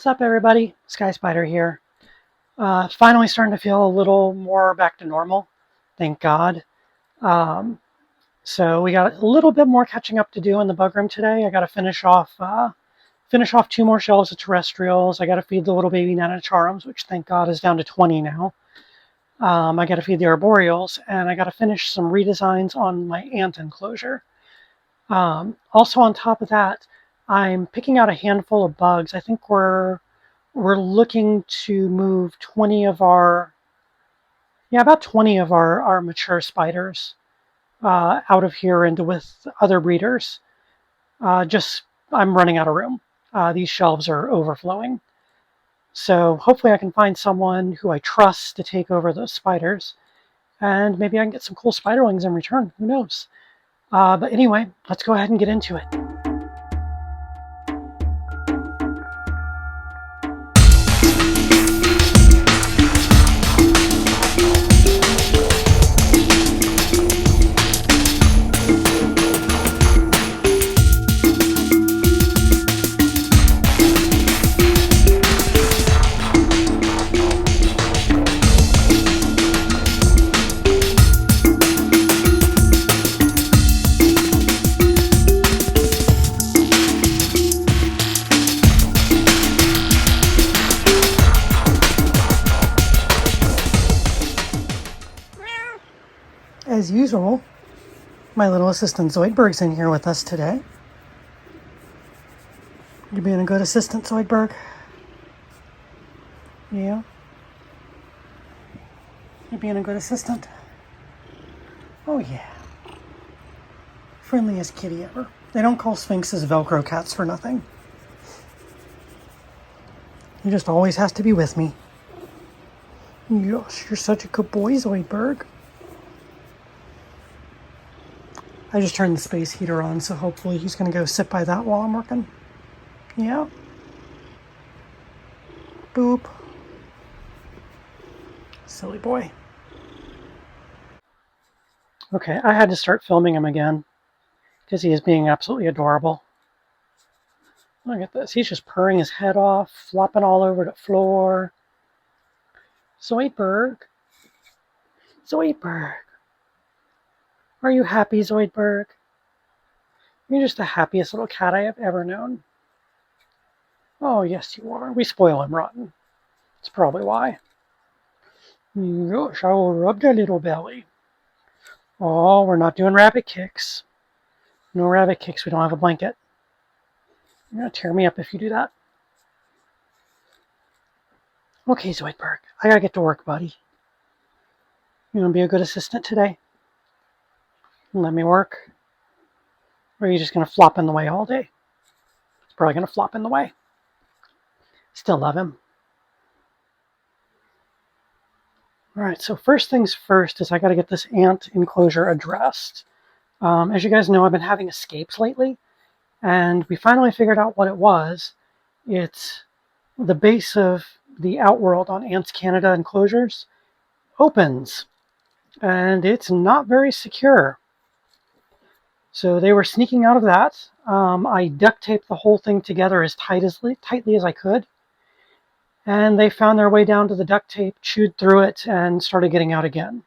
What's up, everybody? Sky Spider here. Finally starting to feel a little more back to normal, thank God. Um, so we got a little bit more catching up to do in the bug room today. I got to finish off two more shelves of terrestrials. I got to feed the little baby nanocharums, which thank God is down to 20 now. I got to feed the arboreals, and I got to finish some redesigns on my ant enclosure. Also on top of that, I'm picking out a handful of bugs. I think we're looking to move about 20 of our mature spiders out of here into with other breeders. Just I'm running out of room. These shelves are overflowing. So hopefully I can find someone who I trust to take over those spiders, and maybe I can get some cool spiderlings in return. Who knows? But anyway, let's go ahead and get into it. As usual, my little assistant Zoidberg's in here with us today. You being a good assistant, Zoidberg? Yeah? You being a good assistant? Oh yeah. Friendliest kitty ever. They don't call Sphinxes Velcro cats for nothing. He just always has to be with me. Yes, you're such a good boy, Zoidberg. I just turned the space heater on, so hopefully he's going to go sit by that while I'm working. Yeah. Boop. Silly boy. Okay, I had to start filming him again because he is being absolutely adorable. Look at this. He's just purring his head off, flopping all over the floor. Zoidberg. Zoidberg. Are you happy, Zoidberg? You're just the happiest little cat I have ever known. Oh, yes, you are. We spoil him rotten. That's probably why. Gosh, I will rub their little belly. Oh, we're not doing rabbit kicks. No rabbit kicks. We don't have a blanket. You're going to tear me up if you do that. Okay, Zoidberg. I got to get to work, buddy. You going to be a good assistant today? Let me work? Or are you just going to flop in the way all day? It's probably going to flop in the way. Still love him. Alright, so first things first is I got to get this ant enclosure addressed. As you guys know, I've been having escapes lately, and we finally figured out what it was. It's the base of the outworld on Ants Canada enclosures opens, and it's not very secure. So they were sneaking out of that. I duct taped the whole thing together as tightly as I could. And they found their way down to the duct tape, chewed through it, and started getting out again.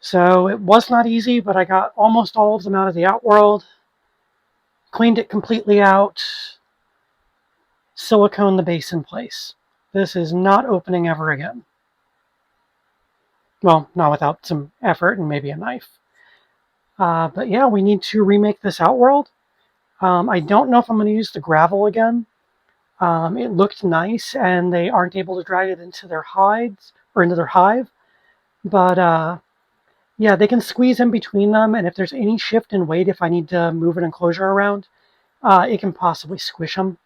So it was not easy, but I got almost all of them out of the outworld, cleaned it completely out, siliconed the base in place. This is not opening ever again. Well, not without some effort and maybe a knife. But yeah, we need to remake this outworld. I don't know if I'm going to use the gravel again. It looked nice, and they aren't able to drag it into their hides or into their hive. But yeah, they can squeeze in between them, and if there's any shift in weight, if I need to move an enclosure around, it can possibly squish them.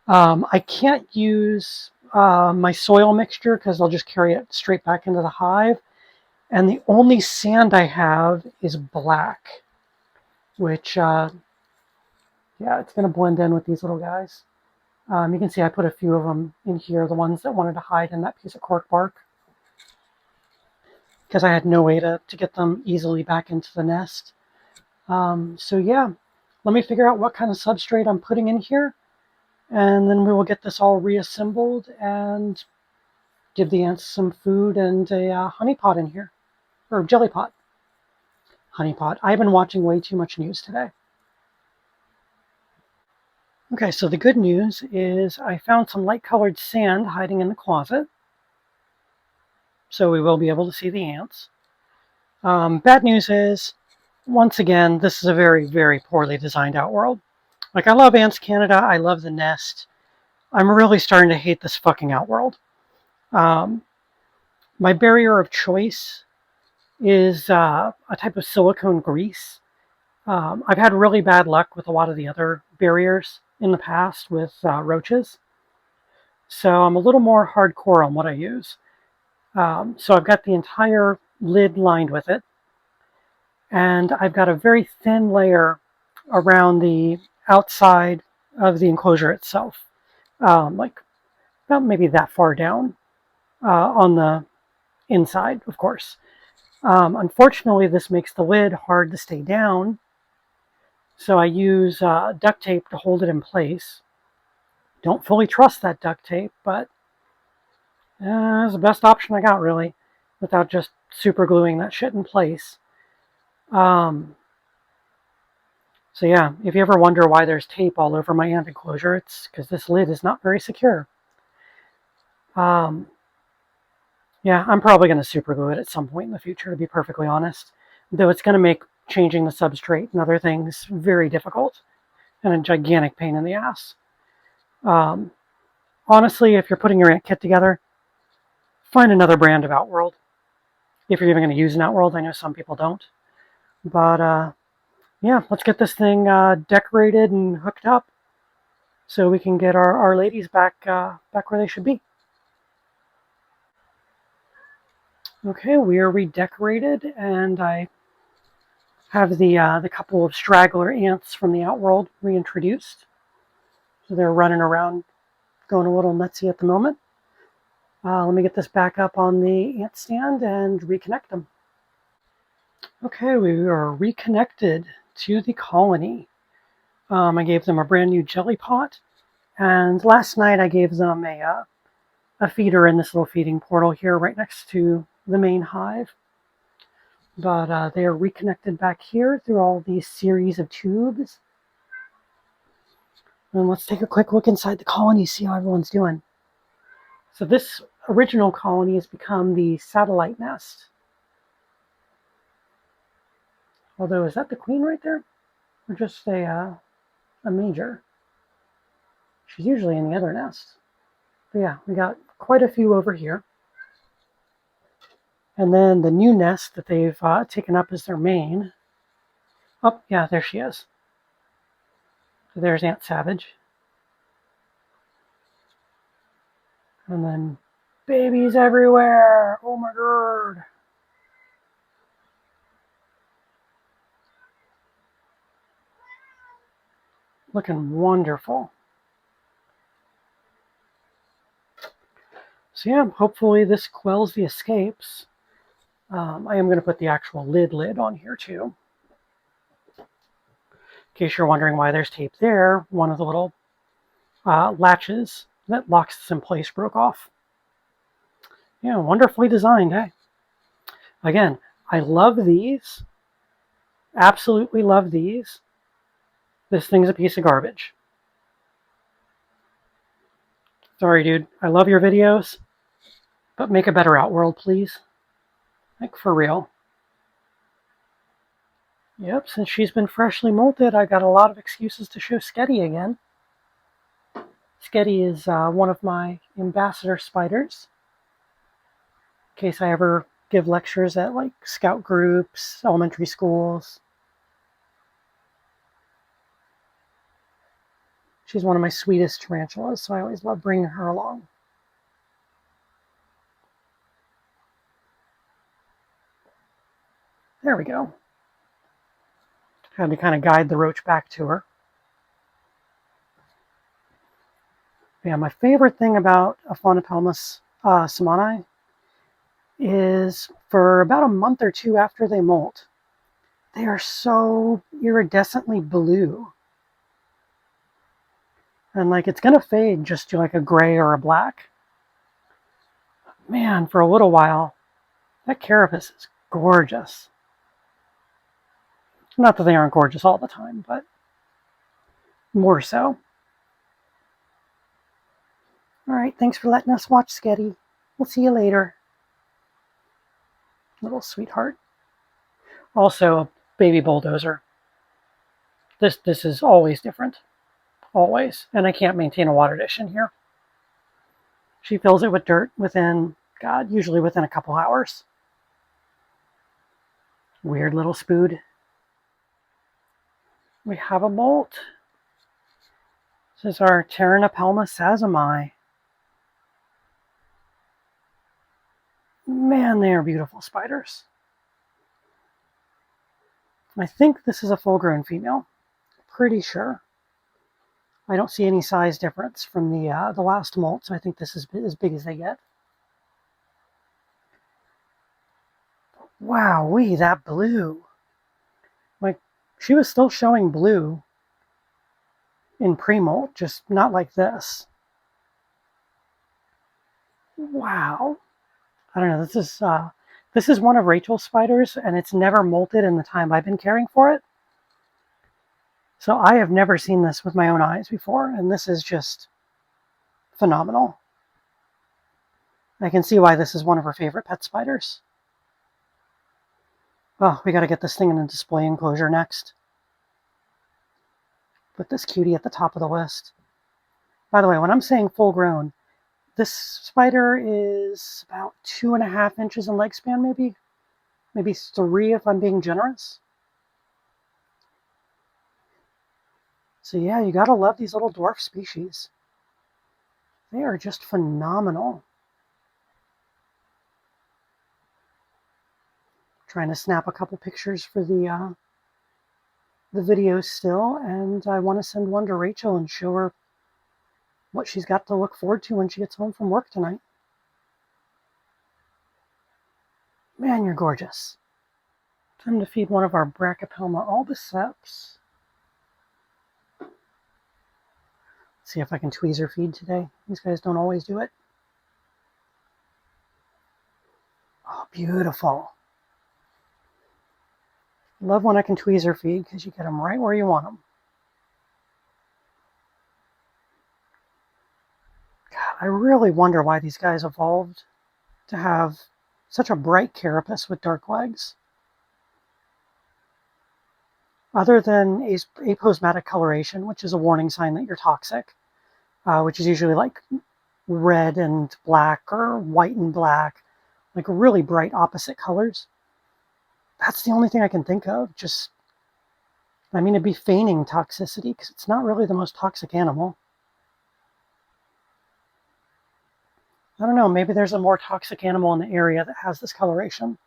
I can't use my soil mixture because I'll just carry it straight back into the hive. And the only sand I have is black, which, yeah, it's going to blend in with these little guys. You can see I put a few of them in here, the ones that wanted to hide in that piece of cork bark, because I had no way to get them easily back into the nest. So yeah, let me figure out what kind of substrate I'm putting in here, And then we will get this all reassembled and give the ants some food and a honey pot in here, or jelly pot. Honey pot. I've been watching way too much news today. Okay, so the good news is I found some light-colored sand hiding in the closet, so we will be able to see the ants. Bad news is, once again, this is a very, very poorly designed outworld. Like, I love Ants Canada, I love the nest. I'm really starting to hate this fucking outworld. My barrier of choice is a type of silicone grease. I've had really bad luck with a lot of the other barriers in the past with roaches. So I'm a little more hardcore on what I use. So I've got the entire lid lined with it. And I've got a very thin layer around the outside of the enclosure itself. Like about maybe that far down on the inside, of course. Unfortunately, this makes the lid hard to stay down. So I use duct tape to hold it in place. Don't fully trust that duct tape, but it's the best option I got, really, without just super gluing that shit in place. So yeah, if you ever wonder why there's tape all over my ant enclosure, it's because this lid is not very secure. Yeah, I'm probably going to super glue it at some point in the future, to be perfectly honest. Though it's going to make changing the substrate and other things very difficult and a gigantic pain in the ass. Honestly, if you're putting your ant kit together, find another brand of Outworld. If you're even going to use an Outworld, I know some people don't. But yeah, let's get this thing decorated and hooked up so we can get our ladies back where they should be. Okay, we are redecorated, and I have the couple of straggler ants from the Outworld reintroduced. So they're running around, going a little nutsy at the moment. Let me get this back up on the ant stand and reconnect them. Okay, we are reconnected to the colony. I gave them a brand new jelly pot, and last night I gave them a feeder in this little feeding portal here right next to the main hive. But they are reconnected back here through all these series of tubes. And let's take a quick look inside the colony, see how everyone's doing. So this original colony has become the satellite nest. Although, is that the queen right there? Or just a major? She's usually in the other nest. But yeah, we got quite a few over here. And then the new nest that they've taken up as their main. Oh, yeah, there she is. So there's Aunt Savage. And then babies everywhere. Oh my god. Looking wonderful. So yeah, hopefully this quells the escapes. I am going to put the actual lid on here too. In case you're wondering why there's tape there, one of the little latches that locks this in place broke off. Yeah, wonderfully designed, eh? Again, I love these. Absolutely love these. This thing's a piece of garbage. Sorry, dude. I love your videos, but make a better Outworld, please. Like, for real. Yep, since she's been freshly molted, I got a lot of excuses to show Sketty again. Sketty is one of my ambassador spiders. In case I ever give lectures at, like, scout groups, elementary schools. She's one of my sweetest tarantulas, so I always love bringing her along. There we go. Had to kind of guide the roach back to her. Yeah, my favorite thing about Aphanopelmis samani is for about a month or two after they molt, they are so iridescently blue. And like it's going to fade just to like a gray or a black. Man, for a little while, that carapace is gorgeous. Not that they aren't gorgeous all the time, but more so. All right, thanks for letting us watch Sketty. We'll see you later. Little sweetheart. Also, a baby bulldozer. This is always different. Always. And I can't maintain a water dish in here. She fills it with dirt within, God, usually within a couple hours. Weird little spood. We have a molt. This is our Tarantula sazami. Man, they are beautiful spiders. I think this is a full-grown female. Pretty sure. I don't see any size difference from the last molt, so I think this is as big as they get. Wowee, that blue. Like, she was still showing blue in pre-molt, just not like this. Wow. I don't know, this is one of Rachel's spiders, and it's never molted in the time I've been caring for it. So I have never seen this with my own eyes before, and this is just phenomenal. I can see why this is one of her favorite pet spiders. Oh, we got to get this thing in a display enclosure next. Put this cutie at the top of the list. By the way, when I'm saying full grown, this spider is about 2.5 inches in leg span, maybe 3 if I'm being generous. So yeah, you gotta love these little dwarf species. They are just phenomenal. Trying to snap a couple pictures for the video still, and I want to send one to Rachel and show her what she's got to look forward to when she gets home from work tonight. Man, you're gorgeous. Time to feed one of our Brachypelma albiceps. See if I can tweezer feed today. These guys don't always do it. Oh, beautiful. Love when I can tweezer feed because you get them right where you want them. God, I really wonder why these guys evolved to have such a bright carapace with dark legs. Other than aposematic coloration, which is a warning sign that you're toxic, which is usually like red and black or white and black, like really bright opposite colors. That's the only thing I can think of. Just, I mean, it'd be feigning toxicity because it's not really the most toxic animal. I don't know, maybe there's a more toxic animal in the area that has this coloration.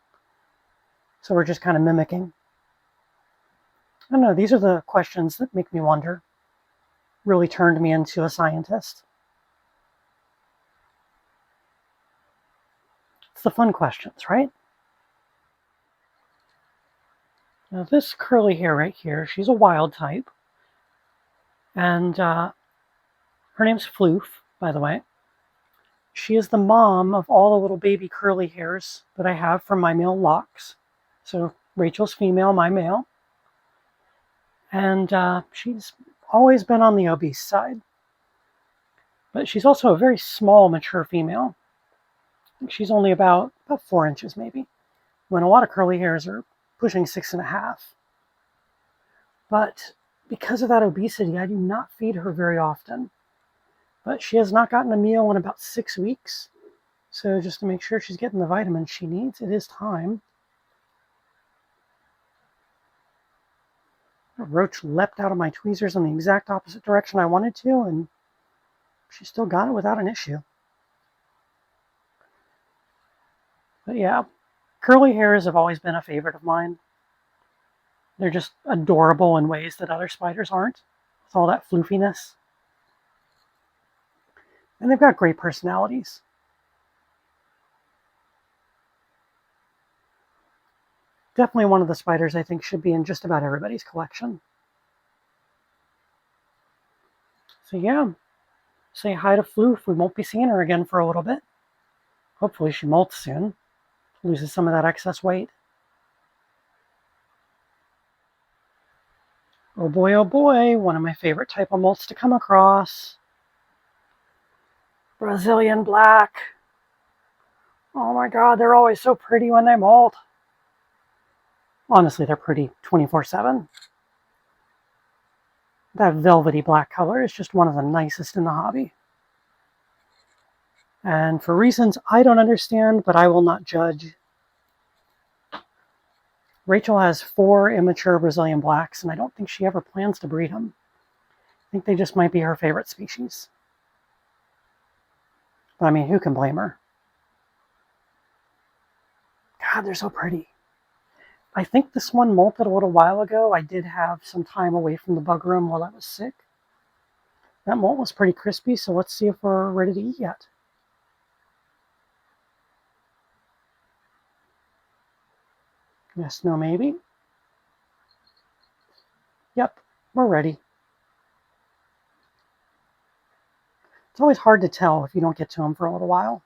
So we're just kind of mimicking. I don't know, these are the questions that make me wonder. Really turned me into a scientist. It's the fun questions, right? Now this curly hair right here, she's a wild type. And her name's Floof, by the way. She is the mom of all the little baby curly hairs that I have from my male locks. So Rachel's female, my male. And she's always been on the obese side. But she's also a very small, mature female. She's only about 4 inches, maybe, when a lot of curly hairs are pushing 6.5. But because of that obesity, I do not feed her very often. But she has not gotten a meal in about 6 weeks. So just to make sure she's getting the vitamins she needs, it is time. A roach leapt out of my tweezers in the exact opposite direction I wanted to, and she still got it without an issue. But yeah, curly hairs have always been a favorite of mine. They're just adorable in ways that other spiders aren't, with all that floofiness. And they've got great personalities. Definitely one of the spiders I think should be in just about everybody's collection. So yeah, say hi to Floof. We won't be seeing her again for a little bit. Hopefully she molts soon, loses some of that excess weight. Oh boy, one of my favorite type of molts to come across. Brazilian black. Oh my god, they're always so pretty when they molt. Honestly, they're pretty 24/7. That velvety black color is just one of the nicest in the hobby. And for reasons I don't understand, but I will not judge, Rachel has 4 immature Brazilian blacks, and I don't think she ever plans to breed them. I think they just might be her favorite species. But I mean, who can blame her? God, they're so pretty. I think this one molted a little while ago. I did have some time away from the bug room while I was sick. That molt was pretty crispy, so let's see if we're ready to eat yet. Yes, no, maybe. Yep, we're ready. It's always hard to tell if you don't get to them for a little while.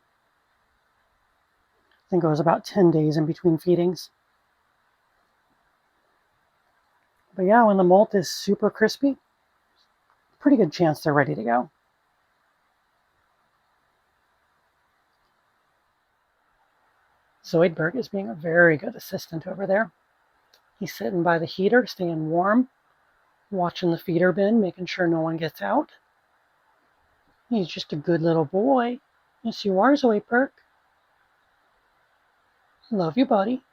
I think it was about 10 days in between feedings. But yeah, when the molt is super crispy, pretty good chance they're ready to go. Zoidberg is being a very good assistant over there. He's sitting by the heater, staying warm, watching the feeder bin, making sure no one gets out. He's just a good little boy. Yes, you are, Zoidberg. Love you, buddy.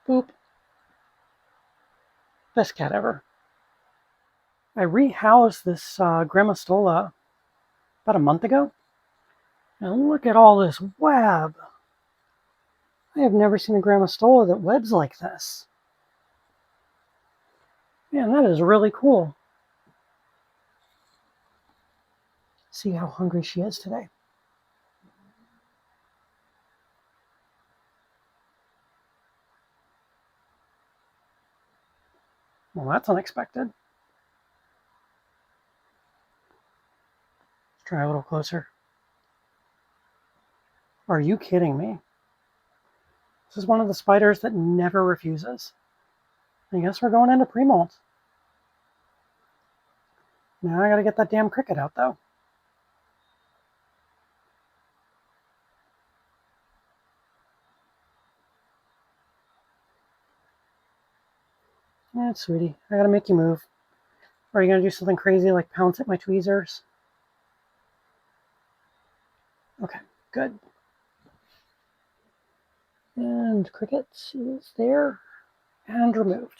Boop. Best cat ever. I rehoused this Grammostola about a month ago. And look at all this web. I have never seen a Grammostola that webs like this. Man, that is really cool. See how hungry she is today. Well, that's unexpected. Let's try a little closer. Are you kidding me? This is one of the spiders that never refuses. I guess we're going into pre-molt. Now I gotta get that damn cricket out, though. Yeah, sweetie, I gotta make you move. Are you gonna do something crazy like pounce at my tweezers? Okay, good. And cricket is there and removed.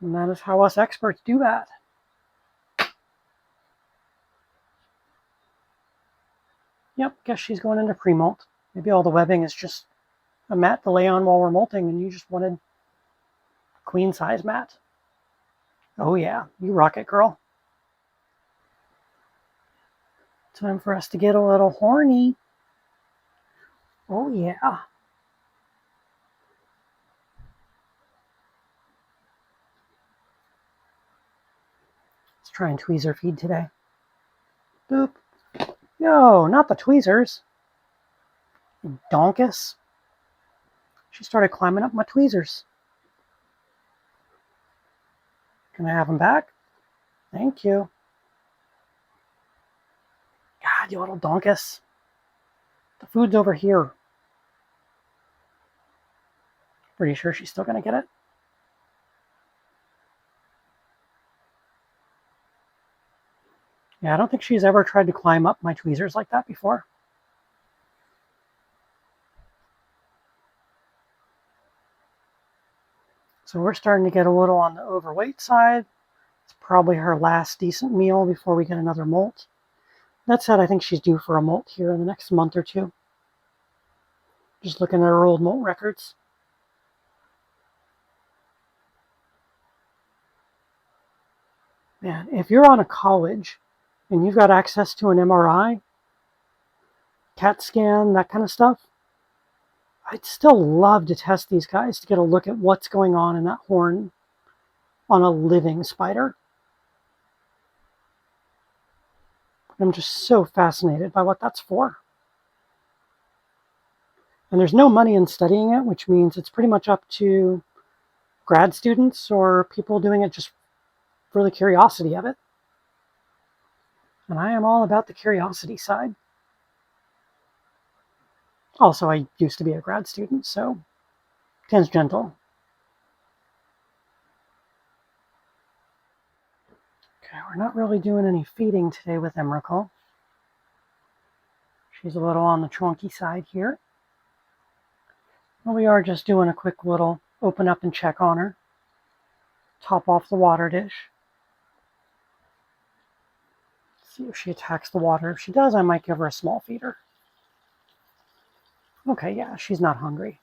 And that is how us experts do that. Yep, guess she's going into pre-molt. Maybe all the webbing is just a mat to lay on while we're molting and you just wanted queen size mat. Oh yeah, you rock it, girl. Time for us to get a little horny. Oh yeah. Let's try and tweezer feed today. Boop. No, not the tweezers. Donkus. She started climbing up my tweezers. Can I have them back? Thank you. God, you little donkus. The food's over here. Pretty sure she's still gonna get it. Yeah, I don't think she's ever tried to climb up my tweezers like that before. So we're starting to get a little on the overweight side. It's probably her last decent meal before we get another molt. That said, I think she's due for a molt here in the next month or two. Just looking at her old molt records. Man, if you're on a college and you've got access to an MRI, CAT scan, that kind of stuff, I'd still love to test these guys to get a look at what's going on in that horn on a living spider. I'm just so fascinated by what that's for. And there's no money in studying it, which means it's pretty much up to grad students or people doing it just for the curiosity of it. And I am all about the curiosity side. Also, I used to be a grad student, so tangential. Okay, we're not really doing any feeding today with Emrakul. She's a little on the chunky side here. Well, we are just doing a quick little open up and check on her. Top off the water dish. See if she attacks the water. If she does, I might give her a small feeder. Okay, yeah, she's not hungry.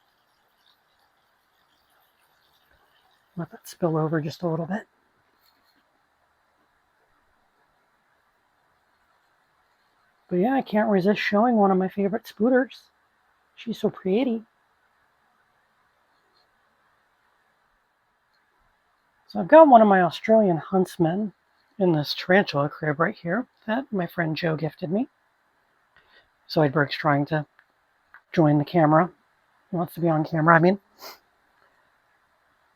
Let that spill over just a little bit. But yeah, I can't resist showing one of my favorite spooters. She's so pretty. So I've got one of my Australian huntsmen in this tarantula crib right here that my friend Joe gifted me. Zoidberg's trying to join the camera. He wants to be on camera, I mean.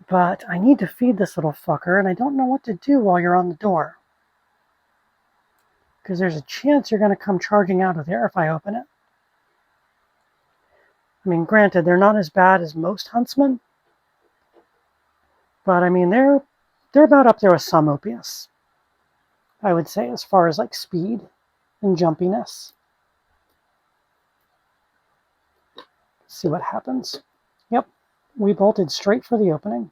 But I need to feed this little fucker, and I don't know what to do while you're on the door. Because there's a chance you're going to come charging out of there if I open it. I mean, granted, they're not as bad as most huntsmen. But, I mean, they're about up there with some opius, I would say, as far as, like, speed and jumpiness. Let's see what happens. Yep, we bolted straight for the opening.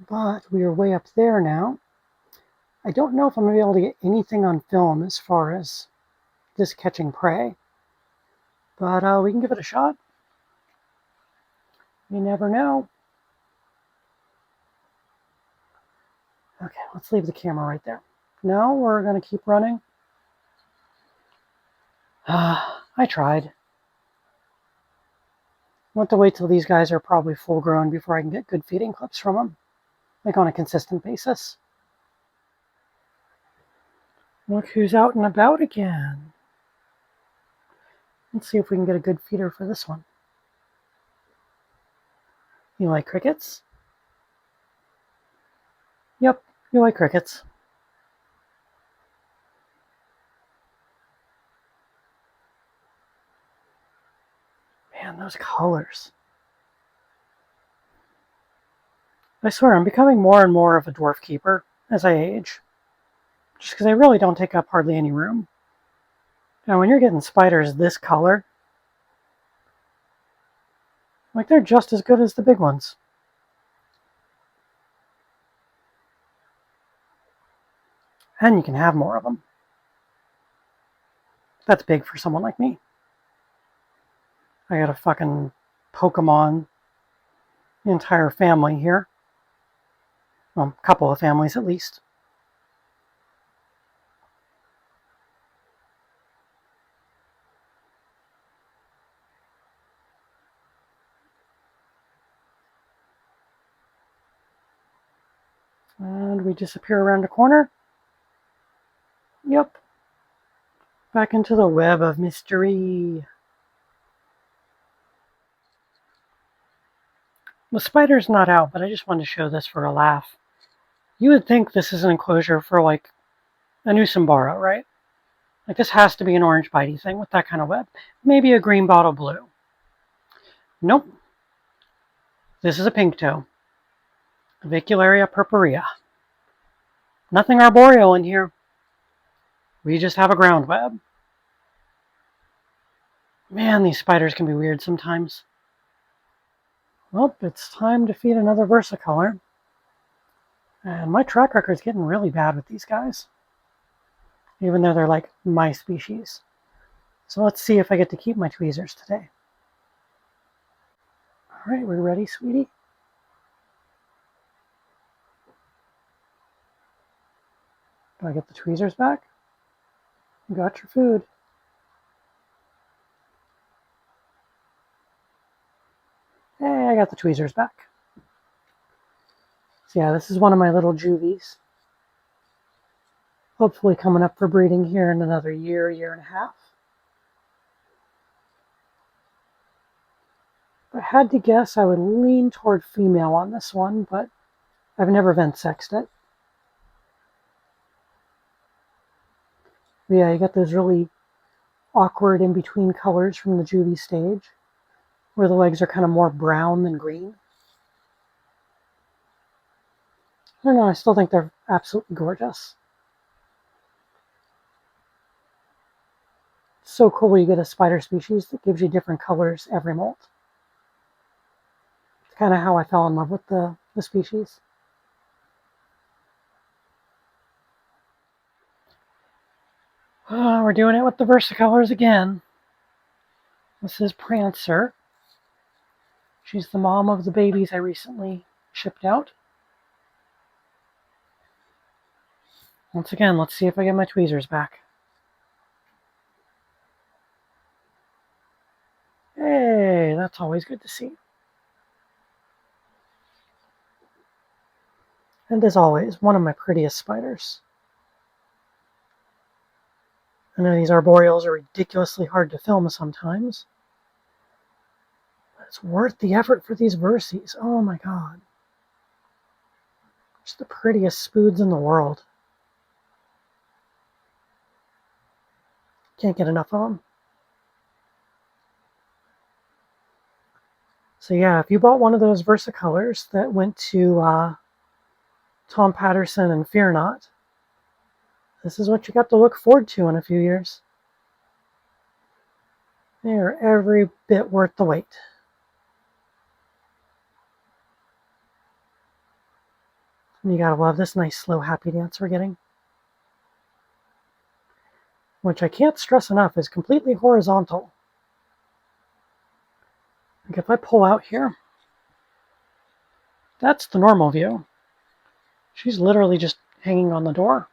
But we are way up there now. I don't know if I'm going to be able to get anything on film as far as this catching prey. But we can give it a shot. You never know. Okay, let's leave the camera right there. No, we're going to keep running. I tried. I want to wait till these guys are probably full grown before I can get good feeding clips from them. Like on a consistent basis. Look who's out and about again. Let's see if we can get a good feeder for this one. You like crickets? Yep, you like crickets. Man, those colors. I swear, I'm becoming more and more of a dwarf keeper as I age. Just because I really don't take up hardly any room. Now, when you're getting spiders this color, like they're just as good as the big ones. And you can have more of them. That's big for someone like me. I got a fucking Pokemon entire family here. Well, a couple of families at least. And we disappear around a corner. Yep. Back into the web of mystery. The spider's not out, but I just wanted to show this for a laugh. You would think this is an enclosure for like a Nucimbara, right? Like this has to be an orange bitey thing with that kind of web. Maybe a green bottle blue. Nope. This is a pink toe. Vicularia purpurea. Nothing arboreal in here. We just have a ground web. Man, these spiders can be weird sometimes. Well, it's time to feed another Versicolor. And my track record's getting really bad with these guys. Even though they're like my species. So let's see if I get to keep my tweezers today. Alright, we ready, sweetie? Do I get the tweezers back? You got your food. I got the tweezers back. So yeah, this is one of my little juvies. Hopefully coming up for breeding here in another year, year and a half. If I had to guess, I would lean toward female on this one, but I've never vent sexed it. But yeah, you got those really awkward in-between colors from the juvie stage, where the legs are kind of more brown than green. I don't know, I still think they're absolutely gorgeous. It's so cool you get a spider species that gives you different colors every molt. It's kind of how I fell in love with the species. We're doing it with the Versicolors again. This is Prancer. She's the mom of the babies I recently shipped out. Once again, let's see if I get my tweezers back. Hey, that's always good to see. And as always, one of my prettiest spiders. I know these arboreals are ridiculously hard to film sometimes. But it's worth the effort for these Verses. Oh my god. Just the prettiest spoods in the world. Can't get enough of them. So yeah, if you bought one of those Versicolors that went to Tom Patterson and Fear Not, this is what you got to look forward to in a few years. They are every bit worth the wait. And you gotta love this nice slow happy dance we're getting. Which I can't stress enough is completely horizontal. Like if I pull out here, that's the normal view. She's literally just hanging on the door.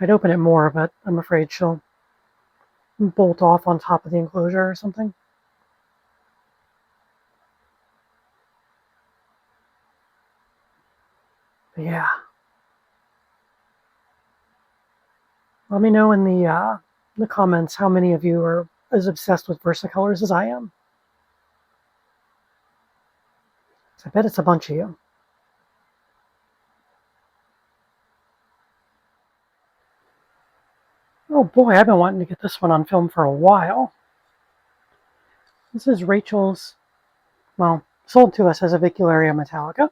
I'd open it more, but I'm afraid she'll bolt off on top of the enclosure or something. But yeah. Let me know in the comments how many of you are as obsessed with Versicolors as I am. I bet it's a bunch of you. Oh boy, I've been wanting to get this one on film for a while. This is Rachel's, well, sold to us as a Versicolor metallica.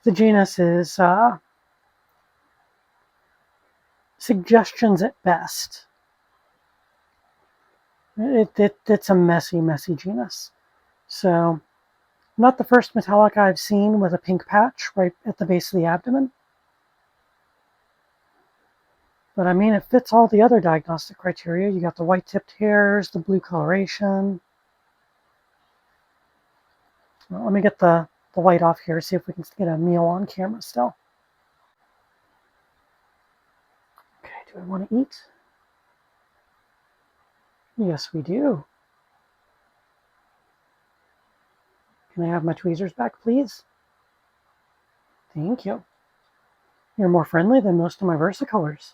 The genus is suggestions at best. It's a messy, messy genus. So, not the first metallica I've seen with a pink patch right at the base of the abdomen. But I mean, it fits all the other diagnostic criteria. You got the white-tipped hairs, the blue coloration. Well, let me get the light off here, see if we can get a meal on camera still. Okay, do I want to eat? Yes, we do. Can I have my tweezers back, please? Thank you. You're more friendly than most of my Versicolors.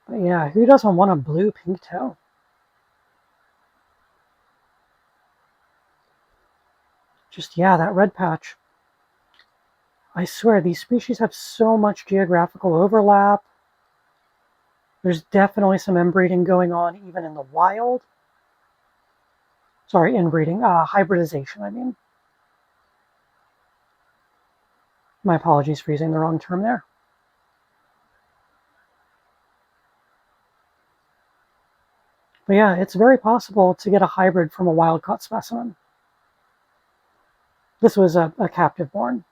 But yeah, who doesn't want a blue pink toe? Just, yeah, that red patch. I swear, these species have so much geographical overlap. There's definitely some inbreeding going on even in the wild. Sorry, inbreeding, hybridization, I mean. My apologies for using the wrong term there. But yeah, it's very possible to get a hybrid from a wild-caught specimen. This was a captive born.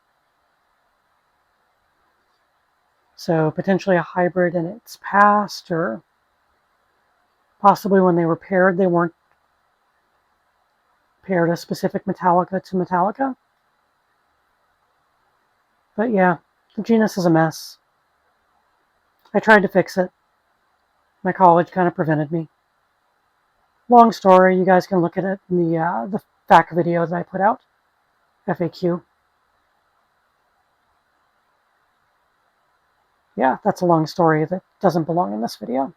So potentially a hybrid in its past, or possibly when they were paired, they weren't paired a specific metallica to metallica. But yeah, the genus is a mess. I tried to fix it. My college kind of prevented me. Long story, you guys can look at it in the FAQ video that I put out, FAQ. Yeah, that's a long story that doesn't belong in this video.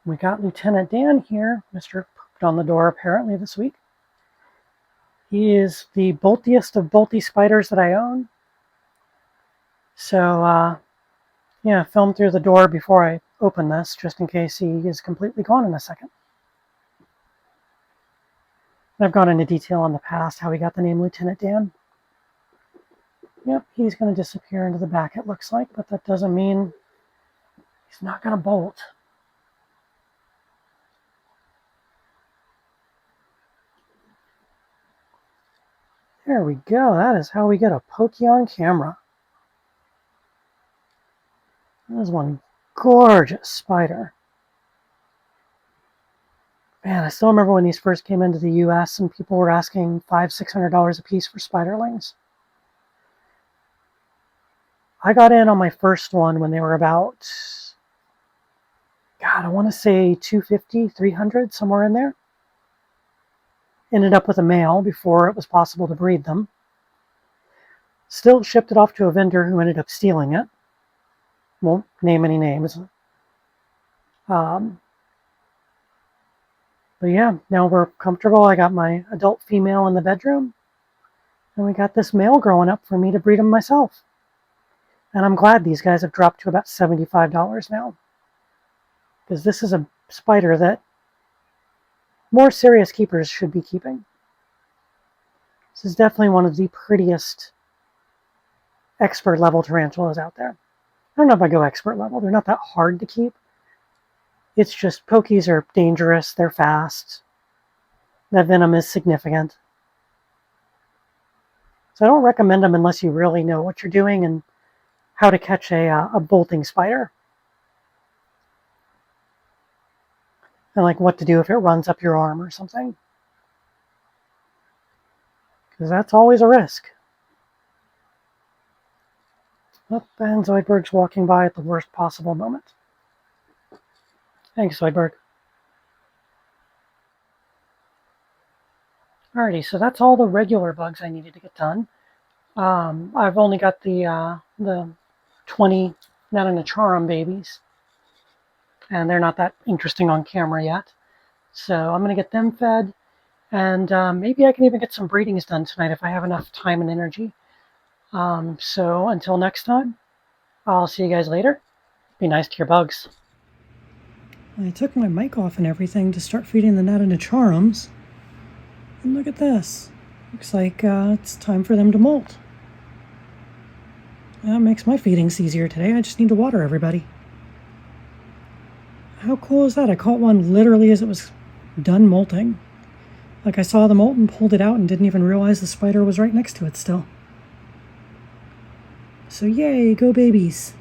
We got Lieutenant Dan here. Mr. Pooped on the door apparently this week. He is the boltiest of bolty spiders that I own. So, yeah, film through the door before I open this, just in case he is completely gone in a second. I've gone into detail in the past how he got the name Lieutenant Dan. Yep, he's going to disappear into the back, it looks like, but that doesn't mean he's not going to bolt. There we go. That is how we get a pokey on camera. That is one gorgeous spider. Man, I still remember when these first came into the US and people were asking $500–600 a piece for spiderlings. I got in on my first one when they were about, God, I want to say $250, $300, somewhere in there. Ended up with a male before it was possible to breed them. Still shipped it off to a vendor who ended up stealing it. Won't name any names. But yeah, now we're comfortable. I got my adult female in the bedroom. And we got this male growing up for me to breed him myself. And I'm glad these guys have dropped to about $75 now. Because this is a spider that more serious keepers should be keeping. This is definitely one of the prettiest expert level tarantulas out there. I don't know if I go expert level. They're not that hard to keep. It's just pokies are dangerous. They're fast. That venom is significant. So I don't recommend them unless you really know what you're doing and how to catch a bolting spider. And like what to do if it runs up your arm or something. Because that's always a risk. Oh, and Zoidberg's walking by at the worst possible moment. Thanks, Zoidberg. Alrighty, so that's all the regular bugs I needed to get done. I've only got the 20 Natanacharum babies. And they're not that interesting on camera yet. So I'm going to get them fed. And maybe I can even get some breedings done tonight if I have enough time and energy. So until next time, I'll see you guys later. Be nice to your bugs. I took my mic off and everything to start feeding the Natanacharums. And look at this. Looks like it's time for them to molt. That makes my feedings easier today. I just need to water everybody. How cool is that? I caught one literally as it was done molting. Like I saw the molt and pulled it out and didn't even realize the spider was right next to it still. So yay, go babies.